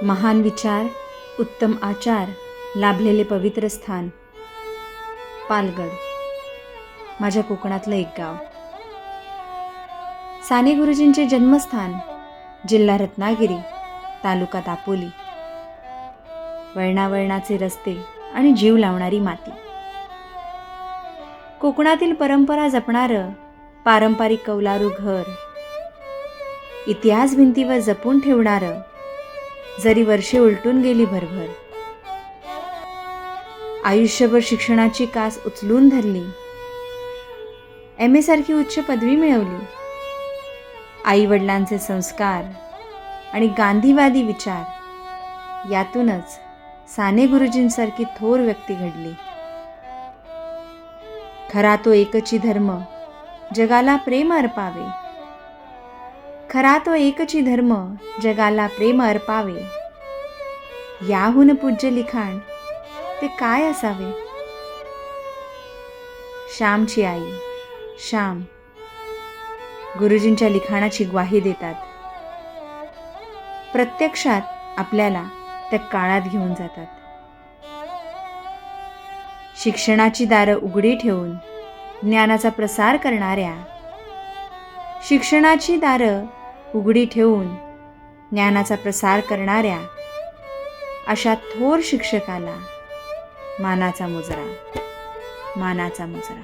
महान विचार, उत्तम आचार लाभलेले पवित्र स्थान पालगड, माझ्या कोकणातलं एक गाव. साने गुरुजींचे जन्मस्थान, जिल्हा रत्नागिरी, तालुका दापोली. वळणावळणाचे रस्ते आणि जीव लावणारी माती. कोकणातील परंपरा जपणारं पारंपरिक कौलारू घर, इतिहास भिंतीवर जपून ठेवणारं, जरी वर्षे उलटून गेली भरभर. आयुष्यभर शिक्षणाची कास उचलून धरली, MA सारखी उच्च पदवी मिळवली. आई वडिलांचे संस्कार आणि गांधीवादी विचार, यातूनच साने गुरुजींसारखी थोर व्यक्ती घडली. खरा तो एकची धर्म, जगाला प्रेम अर्पावे. खरा तो एकची धर्म, जगाला प्रेम अर्पावे. याहून पूज्य लिखाण ते काय असावे. श्यामची आई श्याम गुरुजींच्या लिखाणाची ग्वाही देतात. प्रत्यक्षात आपल्याला त्या काळात घेऊन जातात. शिक्षणाची दारं उघडी ठेवून ज्ञानाचा प्रसार करणाऱ्या, शिक्षणाची दारं उघडी ठेवून ज्ञानाचा प्रसार करणाऱ्या अशा थोर शिक्षकाला मानाचा मुजरा, मानाचा मुजरा.